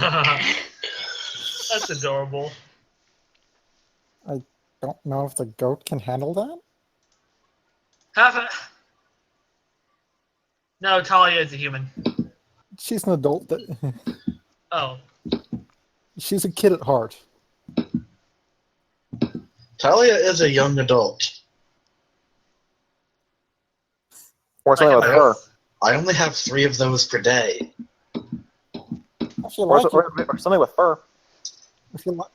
That's adorable. I don't know if the goat can handle that. Have a... No, Talia is a human. She's an adult. Oh. She's a kid at heart. Talia is a young adult. Or something with fur. I only have 3 of those per day. If you like, Or something with fur. if you like.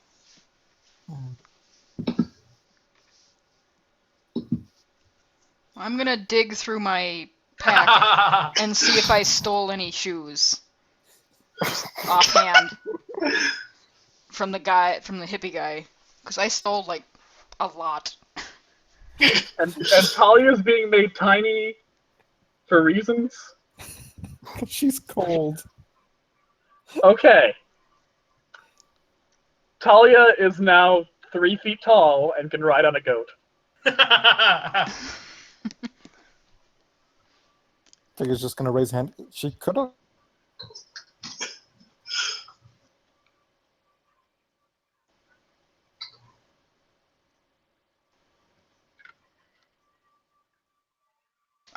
I'm gonna dig through my pack and see if I stole any shoes. Just offhand. From the hippie guy. Because I stole, like, a lot. And Talia's being made tiny for reasons? She's cold. Okay. Talia is now 3 feet tall and can ride on a goat. I think he's just going to raise hand. She could have.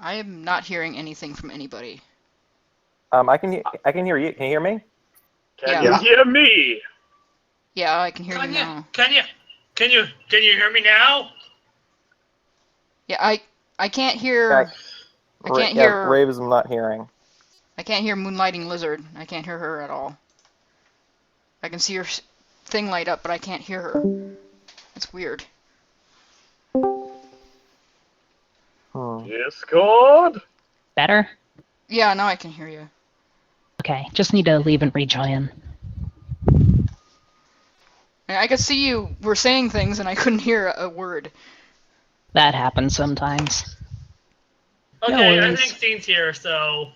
I am not hearing anything from anybody. I can hear you. Can you hear me? Can Yeah. you hear me? Yeah, I can hear you now. Can you hear me now? Yeah, I can't hear. I can't Yeah, hear. Raves, I'm not hearing. I can't hear Moonlighting Lizard. I can't hear her at all. I can see her thing light up, but I can't hear her. It's weird. Discord? Better? Yeah, now I can hear you. Okay, just need to leave and rejoin. I could see you were saying things and I couldn't hear a word. That happens sometimes. Okay, No I worries. think Scene's here, so...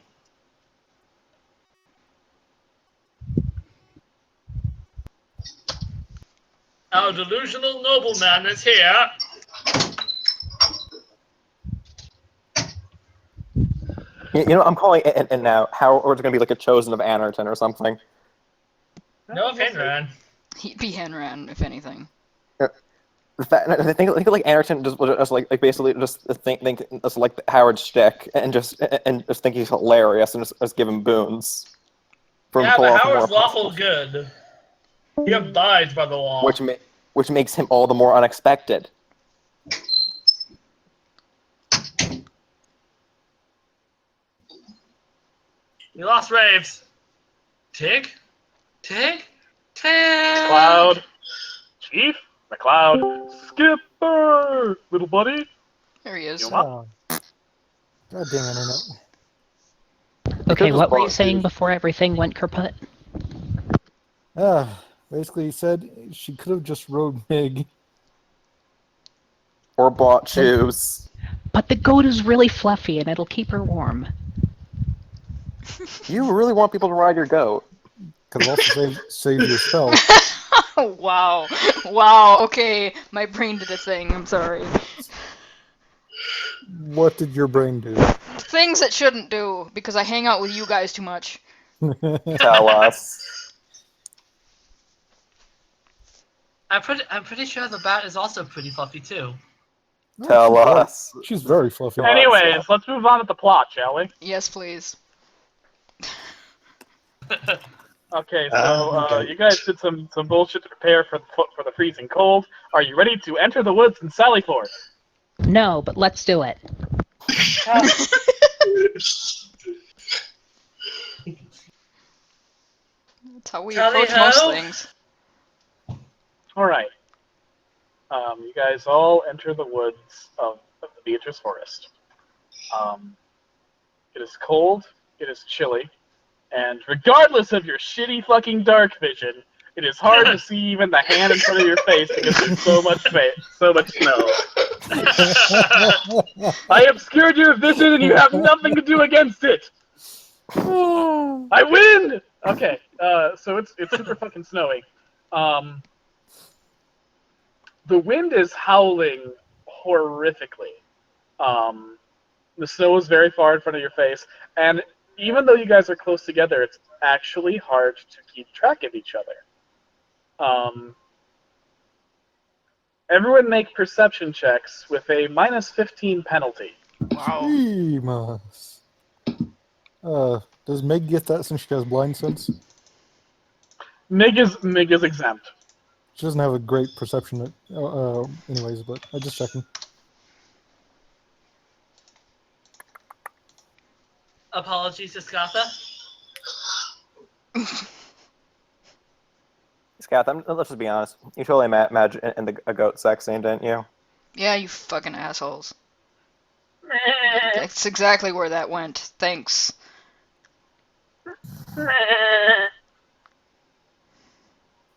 Our delusional nobleman is here. You know, I'm calling it and now. Howard's gonna be like a chosen of Anerton or something. No, Henran. He'd be Henran, if anything. I think like Anerton just like basically just think it's like Howard's shtick and just think he's hilarious and just give him boons. Yeah, pull but off more Howard's lawful puzzles, good. He abides by the law. which makes him all the more unexpected. You lost Raves. Tig? Tig? Tig! Cloud. Chief? McCloud. Skipper! Little buddy? There he is. You want? Oh. Goddamn internet. Okay, just what were you bought saying these. before everything went kaput? Basically, he said she could have just rode Mig. Or bought shoes. But the goat is really fluffy and it'll keep her warm. You really want people to ride your goat? Could have also saved your spell. Wow. Wow, okay. My brain did a thing, I'm sorry. What did your brain do? Things it shouldn't do, because I hang out with you guys too much. Tell us. I'm pretty sure the bat is also pretty fluffy too. Tell us. She's very fluffy. Anyways, let's move on to the plot, shall we? Yes, please. Okay, so you guys did some bullshit to prepare for the freezing cold. Are you ready to enter the woods and sally forth? No, but let's do it. That's how we Tally approach most ho. things. All right. You guys all enter the woods of the Beatrice Forest. It is cold. It is chilly. And regardless of your shitty fucking dark vision, it is hard to see even the hand in front of your face because there's so much snow. I obscured your vision and you have nothing to do against it! I win! Okay, so it's super fucking snowy. The wind is howling horrifically. The snow is very far in front of your face, and even though you guys are close together, it's actually hard to keep track of each other. Everyone make perception checks with a -15 penalty. Wow. Jeemas. Does Meg get that since she has blind sense? Mig is exempt. She doesn't have a great perception, anyways, but I'm just checking. Apologies to Scatha. Scath, let's just be honest. You totally imagined a goat sex scene, didn't you? Yeah, you fucking assholes. That's exactly where that went. Thanks.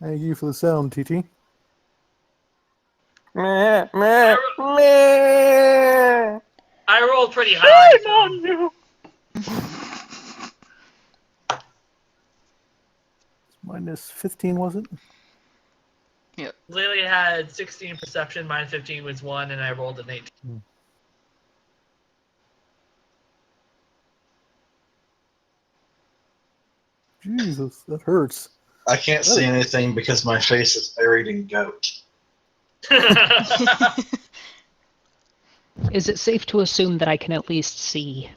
Thank you for the sound, TT. Meh, meh, meh. I rolled pretty high. Shame on you! -15, was it? Lily had 16 perception, mine 15 was 1, and I rolled an 18. Jesus, that hurts. I can't see anything because my face is buried in goat. Is it safe to assume that I can at least see,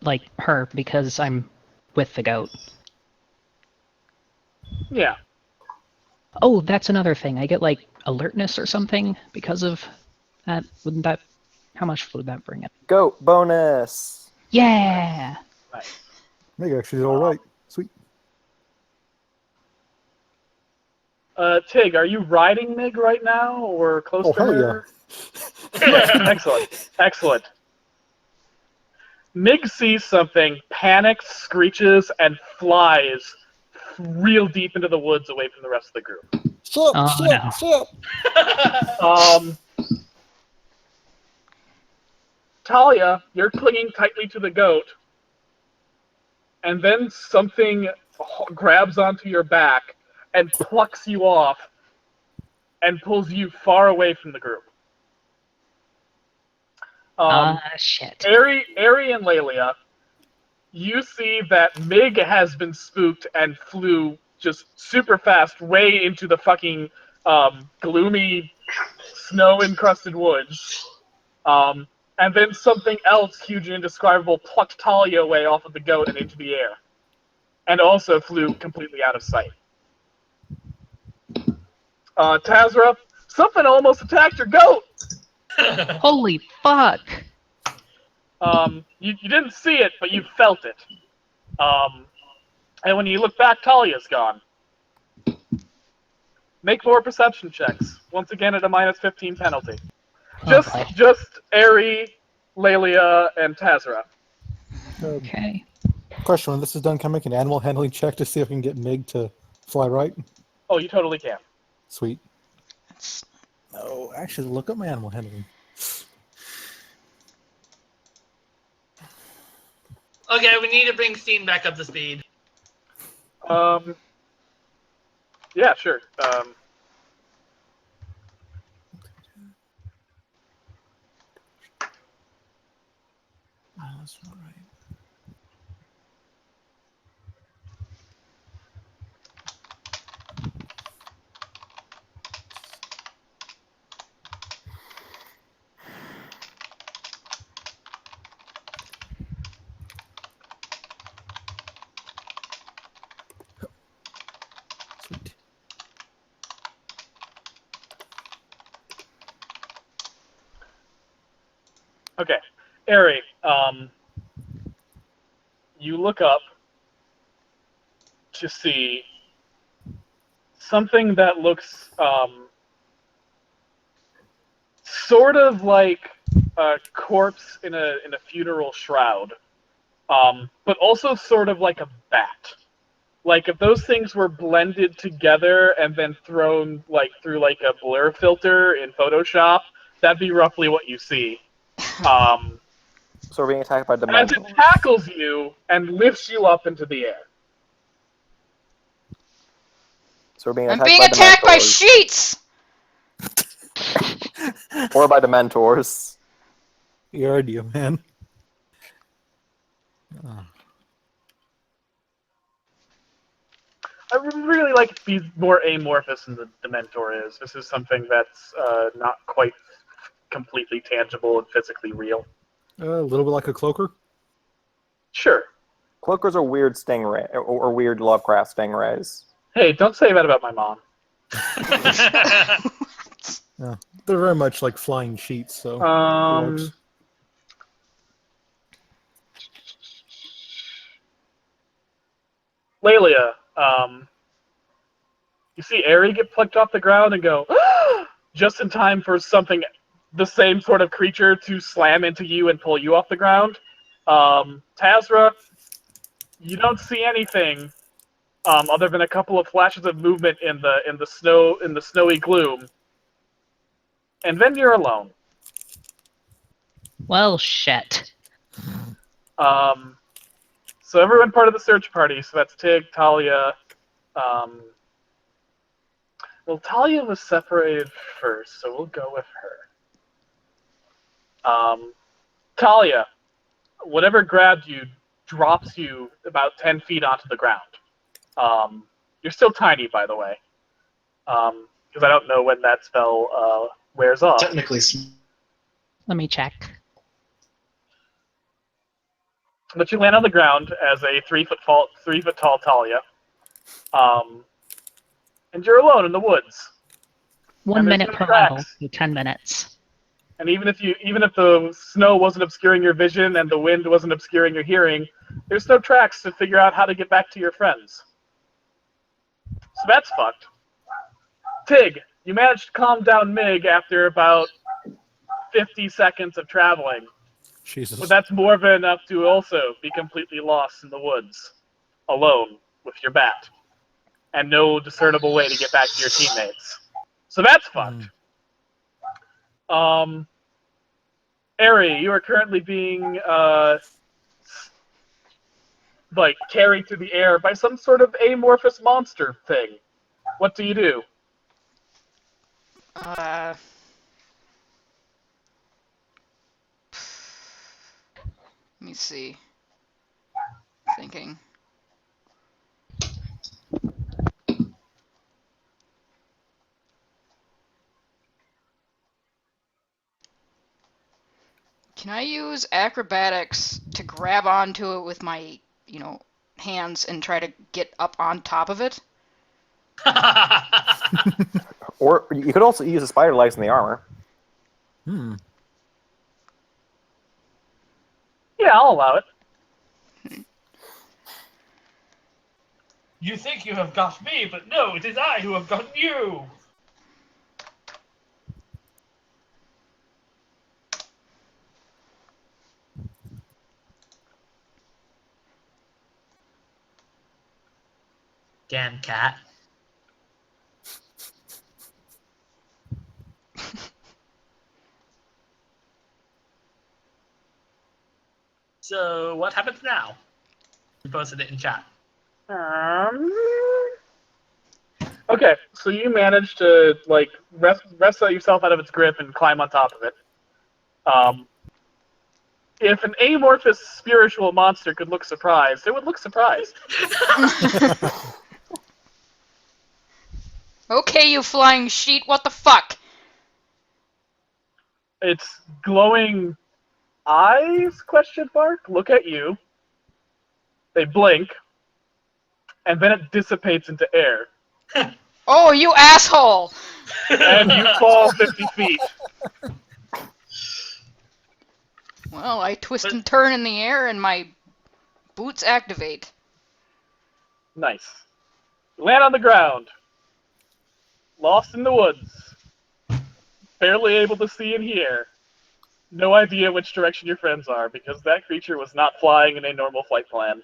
like, her because I'm with the goat? Yeah. Oh, that's another thing. I get, like, alertness or something because of that. Wouldn't that... How much would that bring it? Goat bonus. Yeah! Nice. Meg actually did all right. Sweet. Tig, are you riding Mig right now, or close Oh, to hell her? Yeah. Excellent. Excellent. Mig sees something, panics, screeches, and flies real deep into the woods away from the rest of the group. Shut Oh, no. Talia, you're clinging tightly to the goat, and then something grabs onto your back and plucks you off and pulls you far away from the group. Shit. Ari and Lelia, you see that Mig has been spooked and flew just super fast way into the fucking gloomy, snow-encrusted woods. And then something else huge and indescribable plucked Talia away off of the goat and into the air. And also flew completely out of sight. Tazra, something almost attacked your goat! Holy fuck! You didn't see it, but you felt it. And when you look back, Talia's gone. Make more perception checks. Once again at a -15 penalty. Just Ari, Lelia, and Tazra. Okay. Question: when this is done, can I make an animal handling check to see if I can get Mig to fly right? Oh, you totally can. Sweet. No, actually, look up my animal handling. Okay, we need to bring Steen back up to speed. Yeah, sure. That's not right. Sweet. Okay. Ari, you look up to see something that looks sort of like a corpse in a funeral shroud, but also sort of like a bat. Like if those things were blended together and then thrown like through like a blur filter in Photoshop, that'd be roughly what you see. So we're being attacked by As Dementors. it tackles you and lifts you up into the air. So we're being I'm attacked being by attacked by Dementors. sheets! Or by Dementors. Your idea, man. Oh. I would really like to be more amorphous than the Dementor is. This is something that's not quite completely tangible and physically real. A little bit like a cloaker. Sure. Cloakers are weird stingray or weird Lovecraft stingrays. Hey, don't say that about my mom. Yeah, they're very much like flying sheets, so it works. Lelia, you see Aerie get plucked off the ground and go, just in time for something, the same sort of creature to slam into you and pull you off the ground. Tazra, you don't see anything other than a couple of flashes of movement in the snowy gloom, and then you're alone. Well, shit. So everyone part of the search party. So that's Tig, Talia. Well, Talia was separated first, so we'll go with her. Talia, whatever grabbed you drops you about 10 feet onto the ground. You're still tiny, by the way, because I don't know when that spell wears off. Technically, Let me check. But you land on the ground as a 3 foot tall Talia, and you're alone in the woods. 1 And there's minute no per tracks. level, so 10 minutes. And even if the snow wasn't obscuring your vision and the wind wasn't obscuring your hearing, there's no tracks to figure out how to get back to your friends. So that's fucked. Tig, you managed to calm down Mig after about 50 seconds of traveling. Jesus. But that's more than enough to also be completely lost in the woods, alone, with your bat, and no discernible way to get back to your teammates. So that's fucked. Aerie, you are currently being carried through the air by some sort of amorphous monster thing. What do you do? Let me see. Thinking. Can I use acrobatics to grab onto it with my, hands and try to get up on top of it? Or you could also use the spider legs in the armor. Yeah, I'll allow it. You think you have got me, but no, it is I who have gotten you! Damn cat. So, what happens now? You posted it in chat. Okay, so you managed to wrestle yourself out of its grip and climb on top of it. If an amorphous spiritual monster could look surprised, it would look surprised. Okay, you flying sheet, what the fuck? Its glowing eyes, look at you. They blink, and then it dissipates into air. Oh, you asshole! And you fall 50 feet. Well, I twist and turn in the air and my boots activate. Nice. You land on the ground. Lost in the woods. Barely able to see and hear. No idea which direction your friends are, because that creature was not flying in a normal flight plan.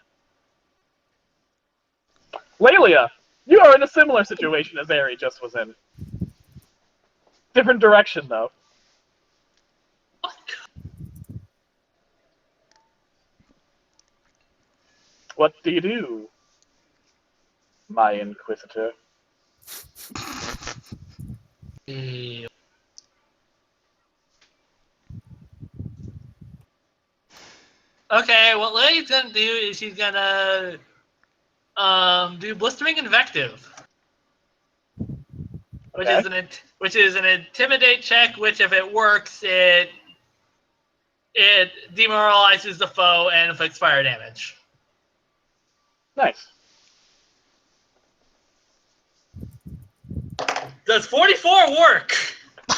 Lelia, you are in a similar situation as Aerie just was in. Different direction, though. What do you do, my Inquisitor? Okay, what Lily's gonna do is she's gonna Do blistering invective, which Okay. is an intimidate check. Which, if it works, it demoralizes the foe and inflicts fire damage. Nice. Does 44 work?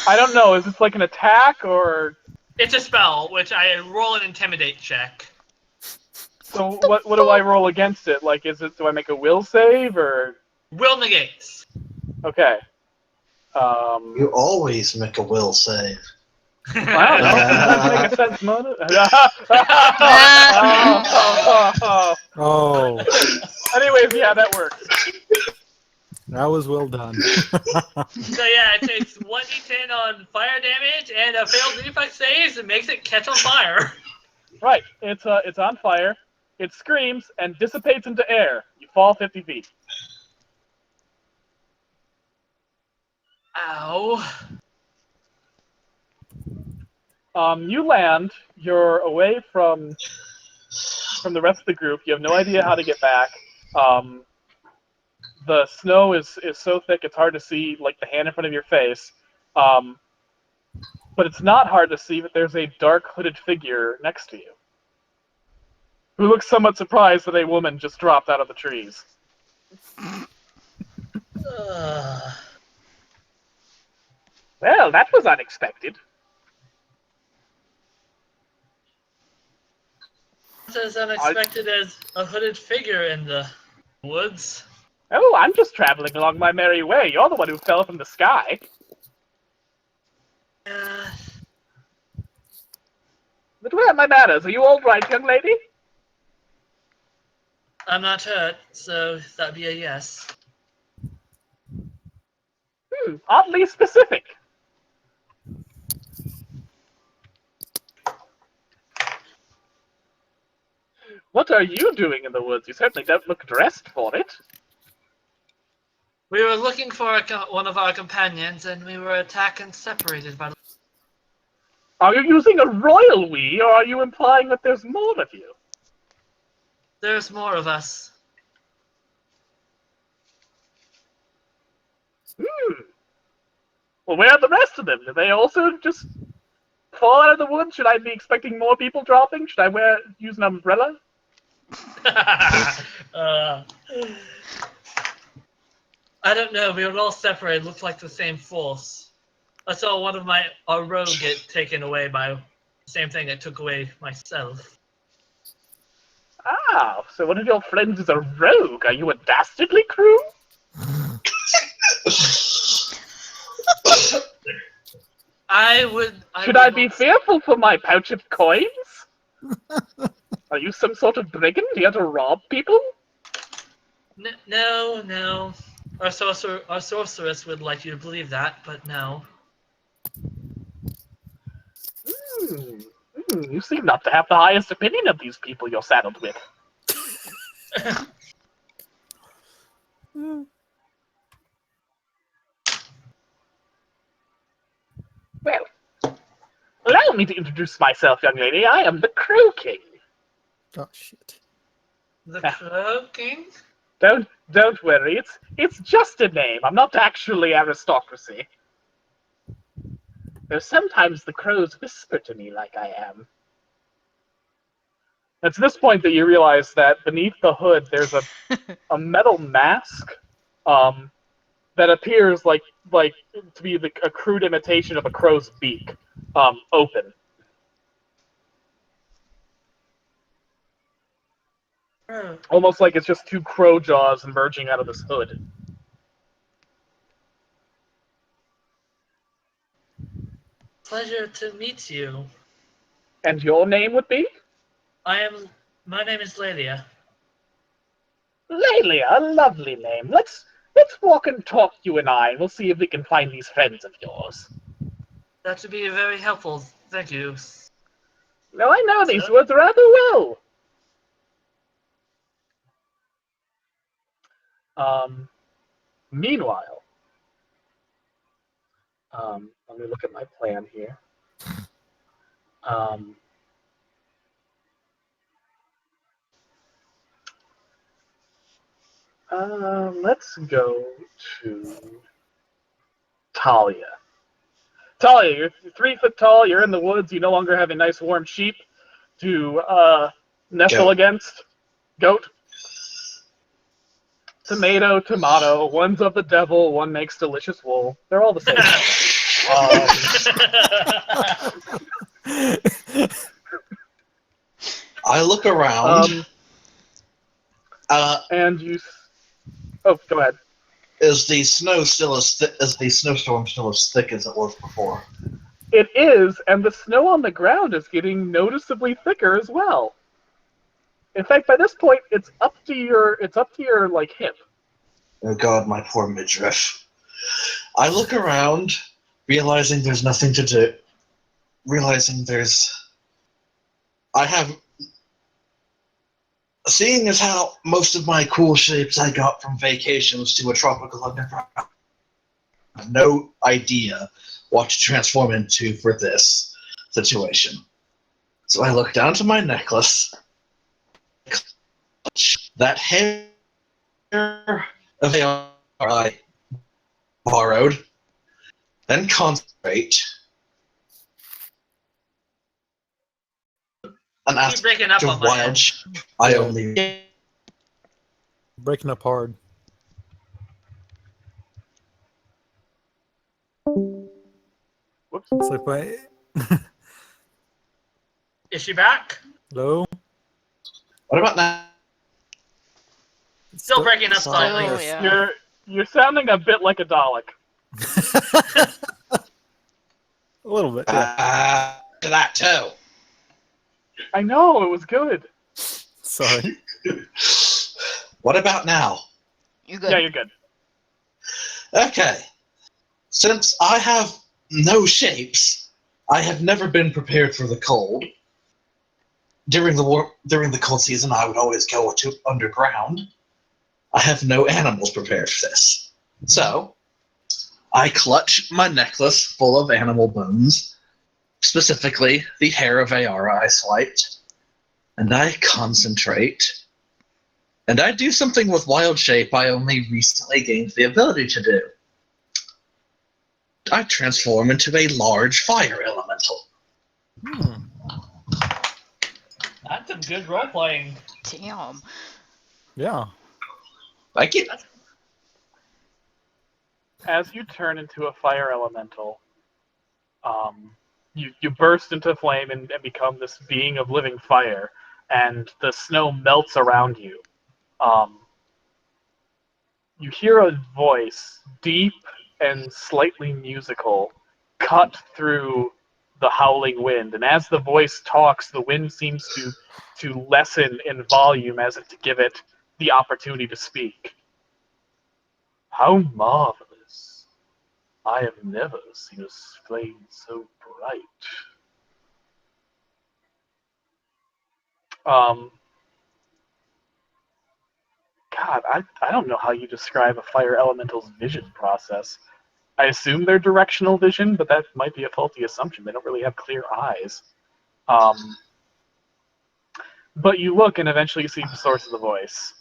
I don't know. Is this like an attack or? It's a spell, which I roll an intimidate check. So what do I roll against it? Like, do I make a will save or? Will negates. Okay. You always make a will save. Well, no, sometimes make a sense motive. Oh, Anyways, yeah, that works. that was well done. So yeah, it takes 1d10 on fire damage, and a failed reflex saves and makes it catch on fire. Right. It's on fire. It screams and dissipates into air. You fall 50 feet. Ow. You land. You're away from the rest of the group. You have no idea how to get back. The snow is so thick it's hard to see like the hand in front of your face. But it's not hard to see that there's a dark hooded figure next to you, who looks somewhat surprised that a woman just dropped out of the trees. Well, that was unexpected. It's as unexpected as a hooded figure in the woods. Oh, I'm just traveling along my merry way. You're the one who fell from the sky. But where are my manners? Are you all right, young lady? I'm not hurt, so that'd be a yes. Oddly specific. What are you doing in the woods? You certainly don't look dressed for it. We were looking for one of our companions, and we were attacked and separated by. Are you using a royal we, or are you implying that there's more of you? There's more of us. Well, where are the rest of them? Do they also just fall out of the woods? Should I be expecting more people dropping? Should I use an umbrella? I don't know. We were all separated. Looked like the same force. I saw one of our rogue get taken away by the same thing that took away myself. Ah, so one of your friends is a rogue. Are you a dastardly crew? Should I be fearful for my pouch of coins? Are you some sort of brigand here to rob people? No. Our sorceress would like you to believe that, but no. You seem not to have the highest opinion of these people you're saddled with. Well, allow me to introduce myself, young lady. I am the Crow King. Oh shit. The Crow King? Don't worry. It's just a name. I'm not actually aristocracy. Though sometimes the crows whisper to me like I am. It's this point that you realize that beneath the hood there's a metal mask that appears like to be a crude imitation of a crow's beak, open. Almost like it's just two crow jaws emerging out of this hood. Pleasure to meet you. And your name would be? My name is Lelia. Lelia, a lovely name. Let's walk and talk, you and I, and we'll see if we can find these friends of yours. That would be very helpful. Thank you. Now I know these words rather well. Meanwhile, let me look at my plan here. Let's go to Talia. Talia, you're 3 foot tall. You're in the woods. You no longer have a nice warm sheep to nestle Goat. against. Goat. Tomato, tomato. One's of the devil. One makes delicious wool. They're all the same. I look around. And you. Oh, go ahead. Is the snow still as is the snowstorm still as thick as it was before? It is, and the snow on the ground is getting noticeably thicker as well. In fact, by this point, it's up to your like hip. Oh God, my poor midriff. I look around, realizing there's nothing to do. Seeing as how most of my cool shapes I got from vacations to a tropical underground, I have no idea what to transform into for this situation. So I look down to my necklace, that hair of I borrowed, then concentrate, and Keep ask breaking up to on my wild end. shape I Yeah. only. Breaking up hard. Whoops. It's like my Is she back? hello. What about now? Still breaking up Sorry. slightly. Oh, yeah. You're sounding a bit like a Dalek. A little bit. Yeah. To that too. I know, it was good. Sorry. What about now? You good? Yeah, you're good. Okay. Since I have no shapes, I have never been prepared for the cold. During the cold season, I would always go to underground. I have no animals prepared for this. So, I clutch my necklace full of animal bones, specifically the hair of Ayara I swiped, and I concentrate. And I do something with wild shape I only recently gained the ability to do. I transform into a large fire elemental. That's some good role playing. Damn. Yeah. Thank you. As you turn into a fire elemental, you burst into flame and become this being of living fire, and the snow melts around you. You hear a voice, deep and slightly musical, cut through the howling wind, and as the voice talks, the wind seems to lessen in volume as if to give it the opportunity to speak. How marvelous! I have never seen a flame so bright. God, I don't know how you describe a fire elemental's vision process. I assume they're directional vision, but that might be a faulty assumption. They don't really have clear eyes. But you look and eventually you see the source of the voice.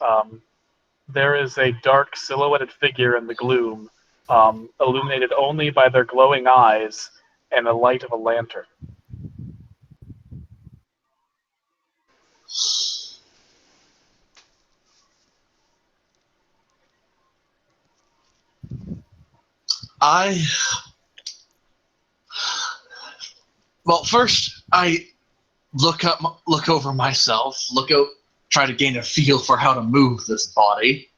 There is a dark silhouetted figure in the gloom, illuminated only by their glowing eyes and the light of a lantern. Well, first I look over myself, try to gain a feel for how to move this body.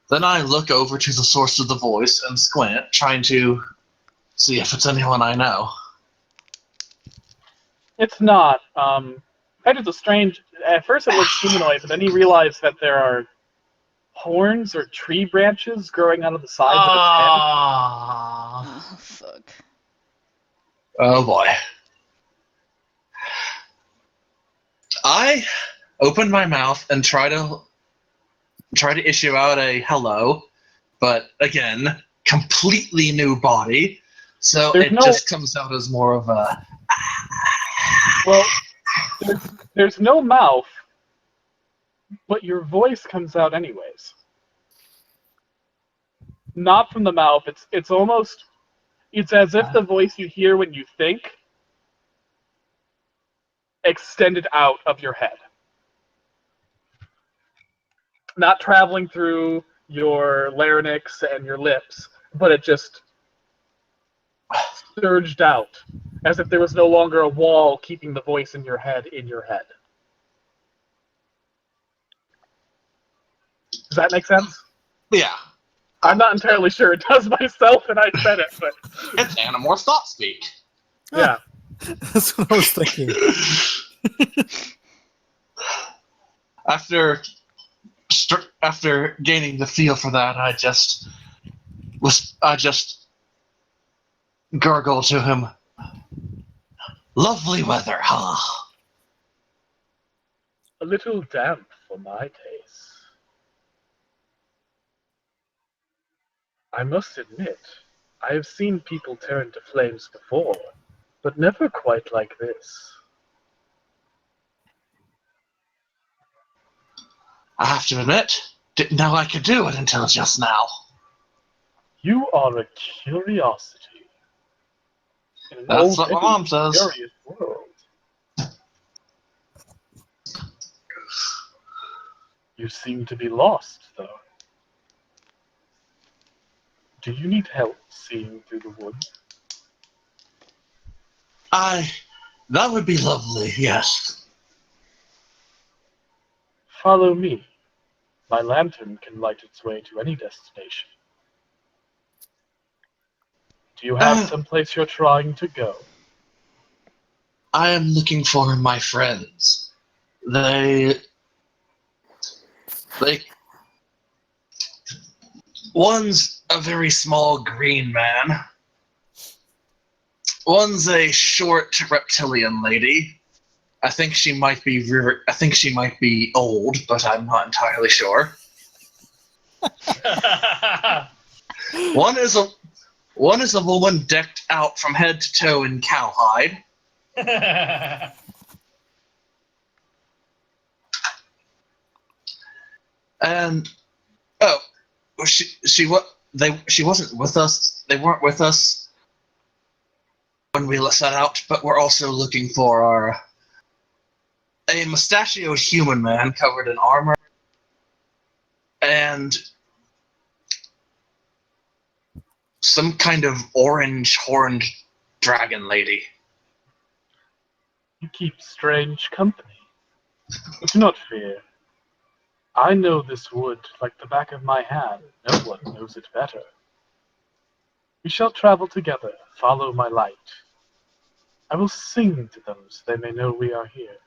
Then I look over to the source of the voice and squint, trying to see if it's anyone I know. It's not. It's a strange. At first, it looks humanoid, but then you realize that there are horns or tree branches growing out of the sides of its head. Ah. Oh, fuck. Oh boy. I open my mouth and try to issue out a hello, but again, completely new body, so just comes out as more of a. Well, there's no mouth, but your voice comes out anyways. not from the mouth. It's almost. It's as if the voice you hear when you think extended out of your head, not traveling through your larynx and your lips, but it just surged out, as if there was no longer a wall keeping the voice in your head in your head. Does that make sense? Yeah. I'm not entirely sure it does myself, and I said it, but It's Animorphs thought speak. yeah. That's what I was thinking. After gaining the feel for that, I just gurgled to him. Lovely weather, huh? A little damp for my taste. I must admit, I have seen people turn to flames before, but never quite like this. I have to admit, didn't know I could do it until just now. You are a curiosity. In an That's old what my and mom says. curious world. You seem to be lost, though. Do you need help seeing through the woods? That would be lovely, yes. Follow me. My lantern can light its way to any destination. Do you have someplace you're trying to go? I am looking for my friends. They one's a very small green man. One's a short reptilian lady. I think she might be old, but I'm not entirely sure. One is a woman decked out from head to toe in cowhide. And she wasn't with us. They weren't with us when we set out, but we're also looking for a mustachioed human man covered in armor and some kind of orange horned dragon lady. You keep strange company. But do not fear. I know this wood like the back of my hand. No one knows it better. We shall travel together. Follow my light. I will sing to them so they may know we are here.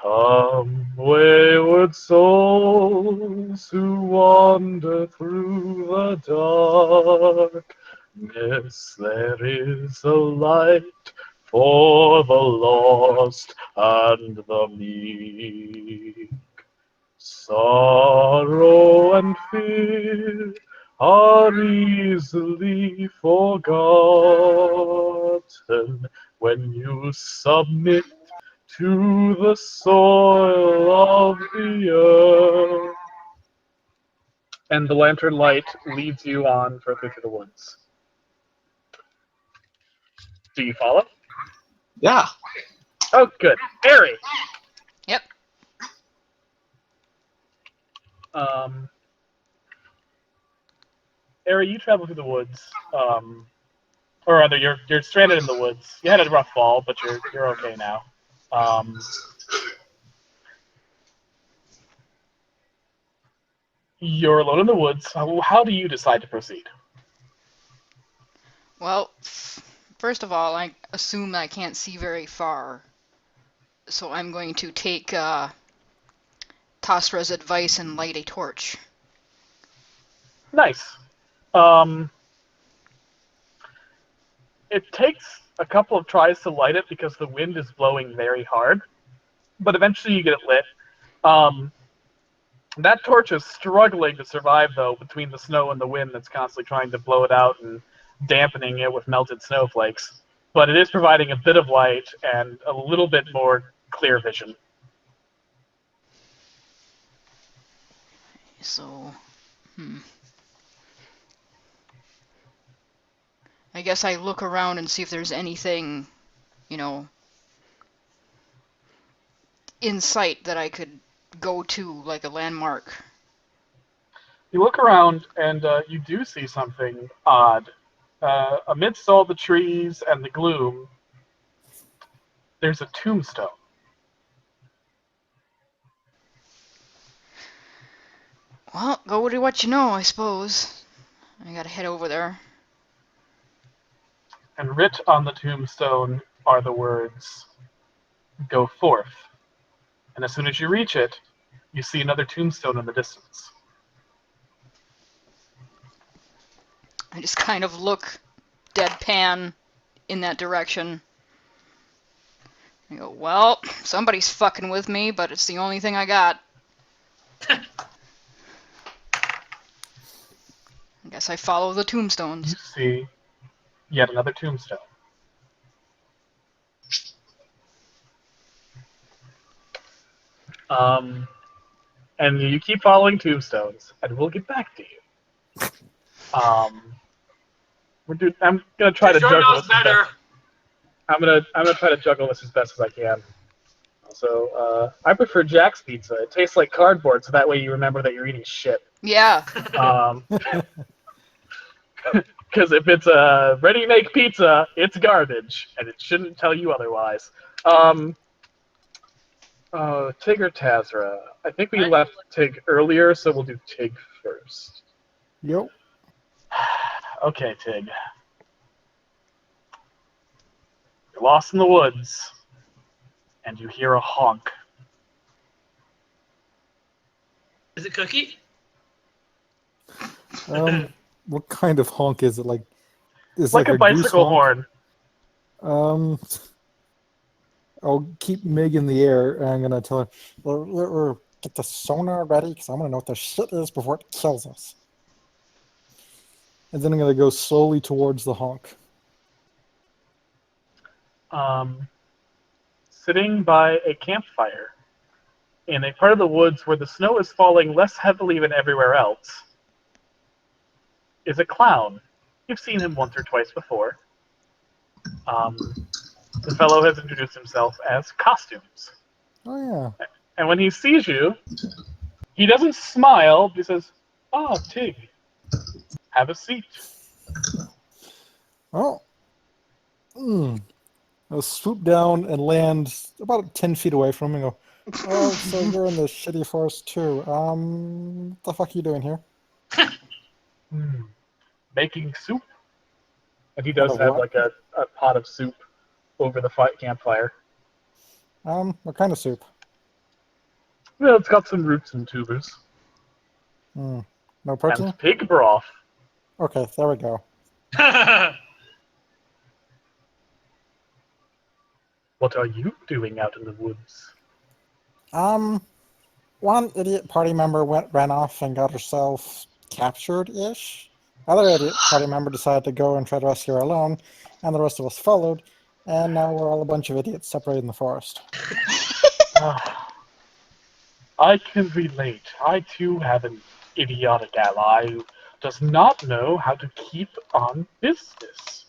Come, wayward souls who wander through the darkness, there is a light for the lost and the meek. Sorrow and fear are easily forgotten when you submit to the soil of the earth. And the lantern light leads you on further through the woods. Do you follow? Yeah. Oh, good. Ari! Yep. Ari, you travel through the woods. Or rather, you're stranded in the woods. You had a rough fall, but you're okay now. You're alone in the woods. How do you decide to proceed? Well, first of all, I assume I can't see very far. So I'm going to take Tasra's advice and light a torch. Nice. It takes a couple of tries to light it because the wind is blowing very hard, but eventually you get it lit. That torch is struggling to survive, though, between the snow and the wind that's constantly trying to blow it out and dampening it with melted snowflakes. But it is providing a bit of light and a little bit more clear vision. So, I guess I look around and see if there's anything, in sight that I could go to, like a landmark. You look around and you do see something odd. Amidst all the trees and the gloom, there's a tombstone. Well, go with what you know, I suppose. I gotta head over there. And writ on the tombstone are the words, "Go forth." And as soon as you reach it, you see another tombstone in the distance. I just kind of look deadpan in that direction. I go, well, somebody's fucking with me, but it's the only thing I got. I guess I follow the You tombstones. see yet another tombstone. And you keep following tombstones, and we'll get back to you. I'm gonna try to Sure juggle knows this as better. best. I'm gonna try to juggle this as best as I can. So I prefer Jack's pizza. It tastes like cardboard, so that way you remember that you're eating shit. Yeah. Because if it's a ready-make pizza, it's garbage, and it shouldn't tell you otherwise. Tig or Tazra? I think we left Tig earlier, so we'll do Tig first. Yo. Okay, Tig. You're lost in the woods, and you hear a honk. Is it Cookie? What kind of honk is it? Like, is Like like a goose bicycle honk? horn. I'll keep Mig in the air, and I'm gonna tell her, get the sonar ready, because I want to know what the shit is before it kills us. And then I'm gonna go slowly towards the honk. Sitting by a campfire in a part of the woods where the snow is falling less heavily than everywhere else is a clown. You've seen him once or twice before. The fellow has introduced himself as Costumes. Oh And when he sees you, he doesn't smile, but he says, "Ah, Tig, have a seat." yeah. Oh. I'll swoop down and land about 10 feet away from him and go, oh, so you're in the shitty forest too. What the fuck are you doing here? Making soup. And he Pot does of have what? like a pot of soup over the campfire. What kind of soup? Well, it's got some roots and tubers. No protein? And pig broth. Okay, there we go. What are you doing out in the woods? One idiot party member ran off and got herself captured-ish. Other idiot party member decided to go and try to rescue her alone, and the rest of us followed, and now we're all a bunch of idiots separated in the forest. I can relate. I too have an idiotic ally who does not know how to keep on business.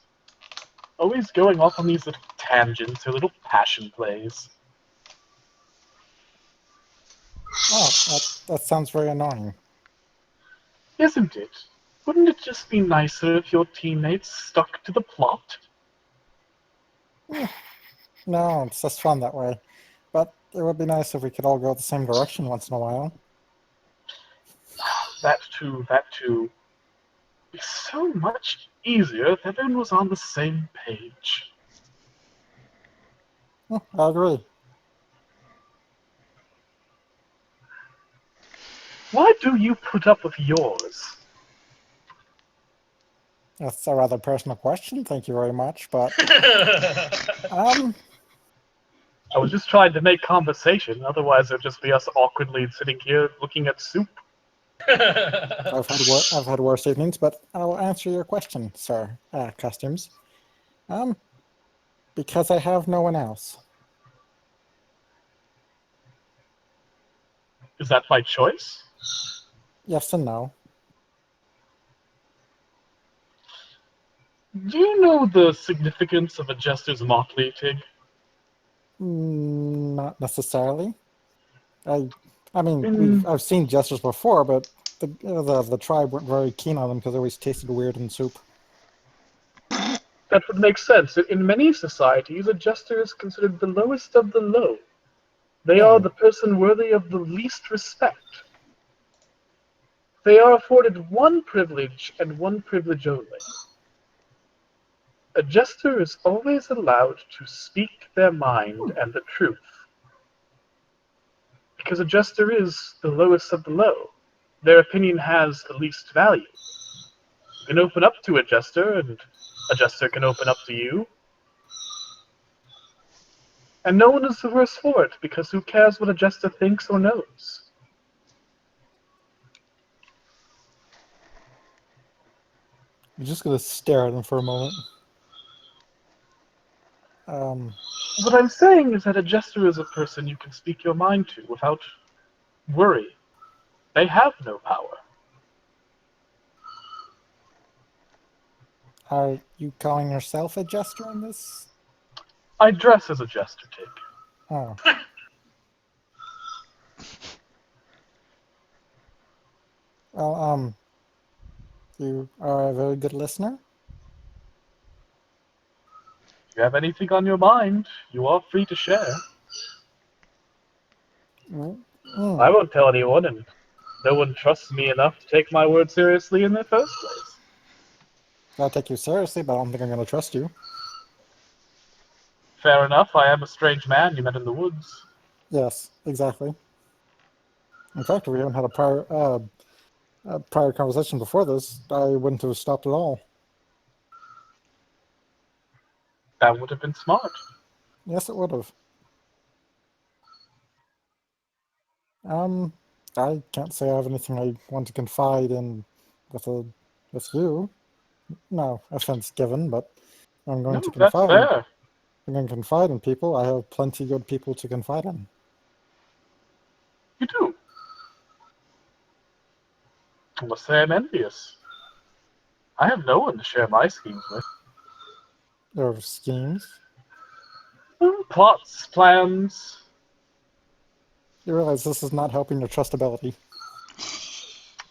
Always going off on these little tangents or little passion plays. Oh, that sounds very annoying. Isn't it? Wouldn't it just be nicer if your teammates stuck to the plot? No, it's just fun that way. But it would be nice if we could all go the same direction once in a while. That too. It'd be so much easier if everyone was on the same page. I agree. Why do you put up with yours? That's a rather personal question, thank you very much, but... I was just trying to make conversation, otherwise it would just be us awkwardly sitting here looking at soup. I've had worse evenings, but I'll answer your question, sir, Costumes. Because I have no one else. Is that by choice? Yes and no. Do you know the significance of a jester's motley, Tig? Not necessarily. I mean, In I've seen jesters before, but the tribe weren't very keen on them because they always tasted weird in soup. That would make sense. In many societies, a jester is considered the lowest of the low. They are Oh. the person worthy of the least respect. They are afforded one privilege and one privilege only. A jester is always allowed to speak their mind and the truth. Because a jester is the lowest of the low. Their opinion has the least value. You can open up to a jester, and a jester can open up to you. And no one is the worse for it, because who cares what a jester thinks or knows? I'm just gonna stare at him for a moment. What I'm saying is that a jester is a person you can speak your mind to without worry. They have no power. Are you calling yourself a jester in this? I dress as a jester, Tig. Oh. Well, you are a very good listener. If you have anything on your mind, you are free to share. Mm. I won't tell anyone, and no one trusts me enough to take my word seriously in the first place. I'll take you seriously, but I don't think I'm gonna trust you. Fair enough, I am a strange man you met in the woods. Yes, exactly. In fact, if we haven't had a prior conversation before this, I wouldn't have stopped at all. That would have been smart. Yes, it would have. I can't say I have anything I want to confide in with you. No offense given, but I'm going No, to that's confide. fair. I'm going to confide in people. I have plenty good people to confide in. You do. I must say I'm envious. I have no one to share my schemes with. Or schemes. Plots, plans. You realize this is not helping your trustability.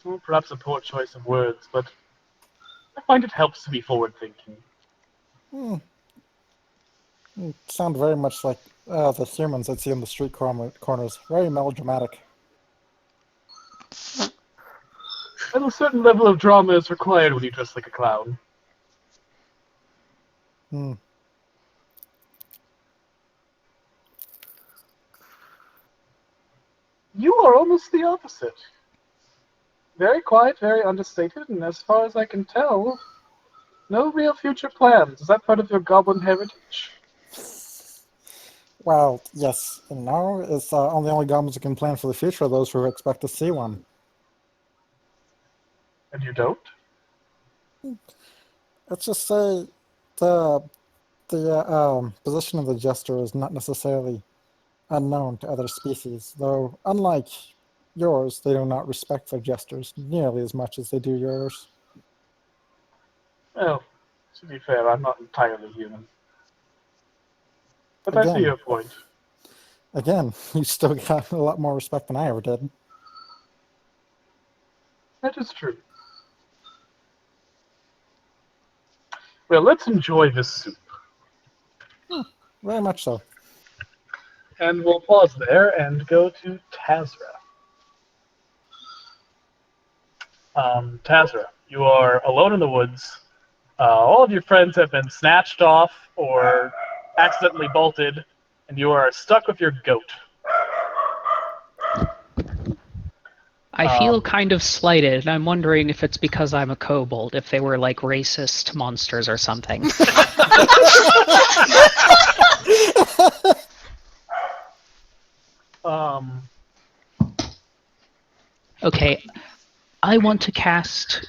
Well, perhaps a poor choice of words, but I find it helps to be forward-thinking. You sound very much like the humans I'd see on the street corners. Very melodramatic. And a certain level of drama is required when you dress like a clown. Hmm. You are almost the opposite. Very quiet, very understated, and as far as I can tell, no real future plans. Is that part of your goblin heritage? Well, yes and no. It's only goblins who can plan for the future are those who expect to see one. And you don't? Let's just say the position of the jester is not necessarily unknown to other species, though unlike yours, they do not respect their jesters nearly as much as they do yours. Well, to be fair, I'm not entirely human. But I see Again, your point. you still got a lot more respect than I ever did. That is true. Well, let's enjoy this soup. Very much so. And we'll pause there and go to Tazra. Tazra, you are alone in the woods. All of your friends have been snatched off or accidentally bolted, and you are stuck with your goat. I feel kind of slighted, and I'm wondering if it's because I'm a kobold, if they were like racist monsters or something. Okay, I want to cast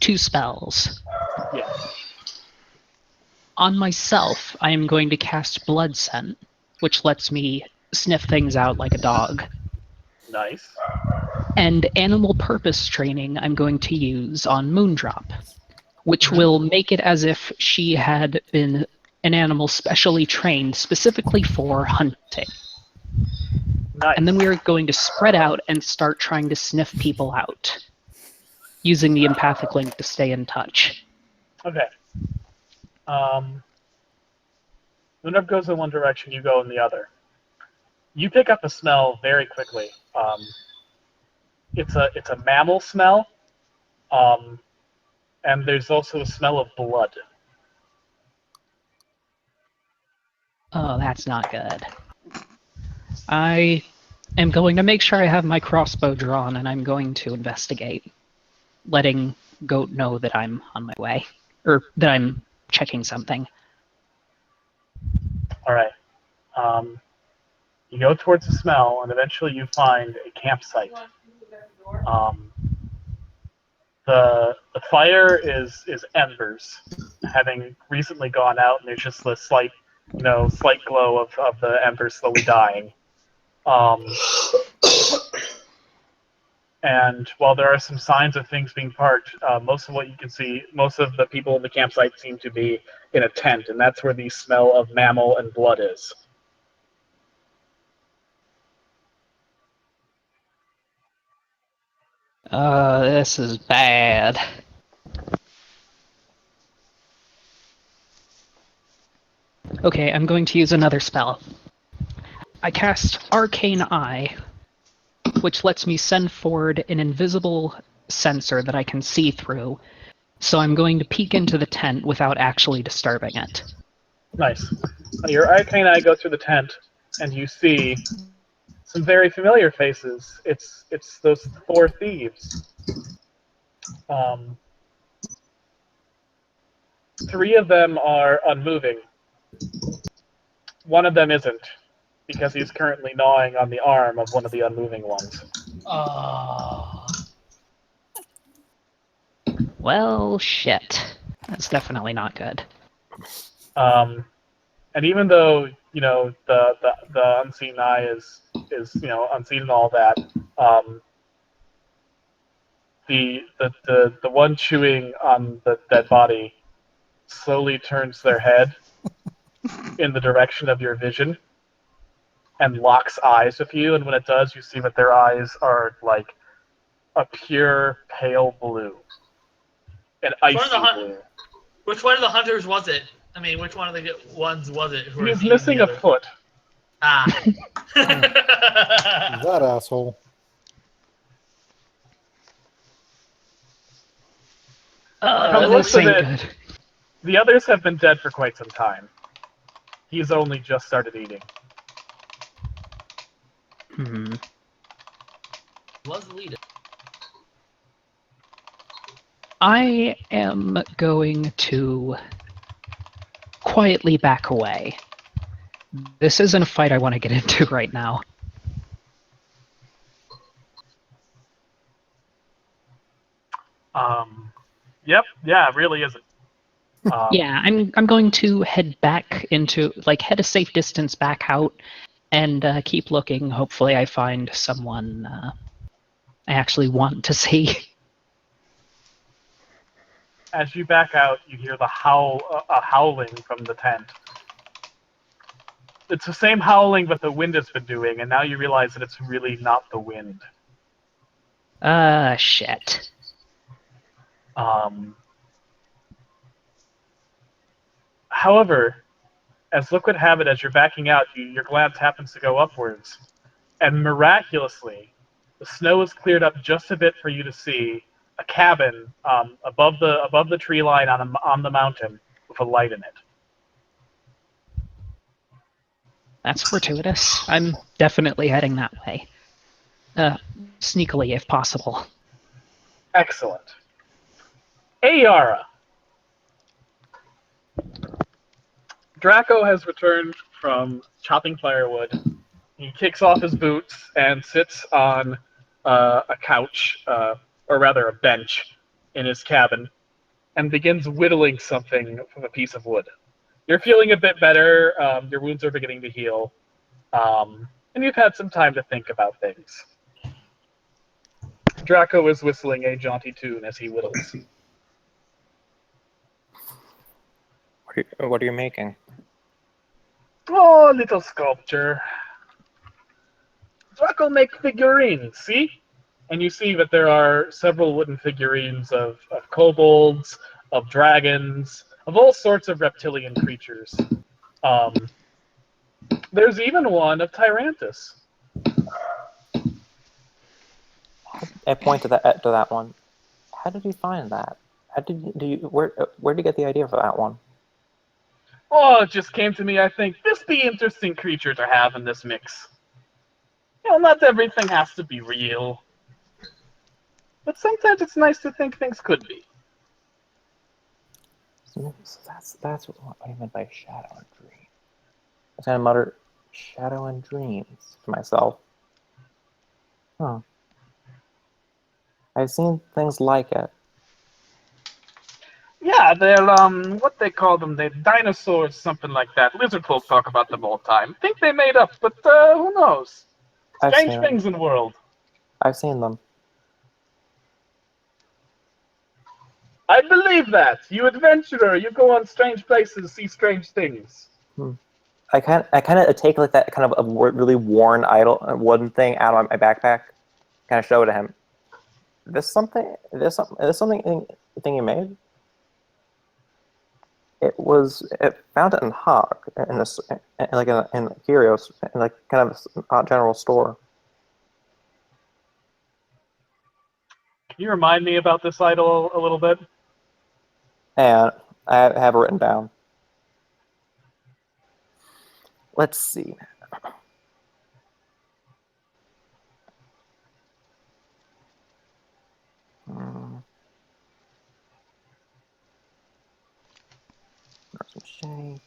2 spells. Yeah. On myself, I am going to cast Blood Scent, which lets me sniff things out like a dog. Nice. And animal purpose training I'm going to use on Moondrop, which will make it as if she had been an animal specially trained specifically for hunting. Nice. And then we are going to spread out and start trying to sniff people out, using the empathic link to stay in touch. Okay. Moondrop goes in one direction, you go in the other. You pick up a smell very quickly. It's a mammal smell, and there's also a smell of blood. Oh, that's not good. I am going to make sure I have my crossbow drawn, and I'm going to investigate, letting Goat know that I'm on my way, or that I'm checking something. All right. You go towards the smell, and eventually you find a campsite. The fire is embers, having recently gone out, and there's just the slight glow of the embers slowly dying. And while there are some signs of things being parked, most of what you can see, most of the people in the campsite seem to be in a tent, and that's where the smell of mammal and blood is. This is bad. Okay, I'm going to use another spell. I cast Arcane Eye, which lets me send forward an invisible sensor that I can see through, so I'm going to peek into the tent without actually disturbing it. Nice. Your arcane eye goes through the tent, and you see some very familiar faces. It's those 4 thieves. 3 of them are unmoving. One of them isn't, because he's currently gnawing on the arm of one of the unmoving ones. Well, shit. That's definitely not good. And even though the unseen eye is unseen and all that, the one chewing on the dead body slowly turns their head in the direction of your vision and locks eyes with you, and when it does, you see that their eyes are like a pure pale blue. An icy blue. Which one of the hunters was it? I mean, which one of the ones was it? Who He's missing a foot. Ah. That asshole. From the This looks of ain't it, good. the others have been dead for quite some time. He's only just started eating. Was the leader. I am going to quietly back away. This isn't a fight I want to get into right now. Yep, yeah, it really isn't. Yeah, I'm going to head back into, head a safe distance back out and keep looking. Hopefully I find someone I actually want to see. As you back out, you hear the howling from the tent. It's the same howling that the wind has been doing, and now you realize that it's really not the wind. Shit. However, as luck would have it, as you're backing out, your glance happens to go upwards, and miraculously, the snow is cleared up just a bit for you to see a cabin above the tree line on the mountain with a light in it. That's fortuitous. I'm definitely heading that way. Sneakily, if possible. Excellent. Ayara. Draco has returned from chopping firewood. He kicks off his boots and sits on a couch, or rather a bench, in his cabin, and begins whittling something from a piece of wood. You're feeling a bit better. Your wounds are beginning to heal, and you've had some time to think about things. Draco is whistling a jaunty tune as he whittles. What are you making? Oh, little sculpture. Draco make figurines, see? And you see that there are several wooden figurines of kobolds, of dragons, of all sorts of reptilian creatures. There's even one of Tyrantus. I point to that one. How did you find that? How did you, do you where did you get the idea for that one? Oh, it just came to me, I think, this be interesting creature to have in this mix. You know, not everything has to be real. But sometimes it's nice to think things could be. So that's what I meant by shadow and dream. I kind of muttered shadow and dreams to myself. Huh. I've seen things like it. Yeah, they're, what they call them, they're dinosaurs, something like that. Lizard folk talk about them all the time. Think they made up, but, who knows? I've Strange seen things in the world. I've seen them. I believe that. You adventurer, you go on strange places, see strange things. I kind of take like that kind of a really worn wooden thing out of my backpack, kind of show it to him. This something thing you made? It found it in Hog in this in Curios in like kind of a general store. Can you remind me about this idol a little bit? And I have it written down. Let's see. Some shape.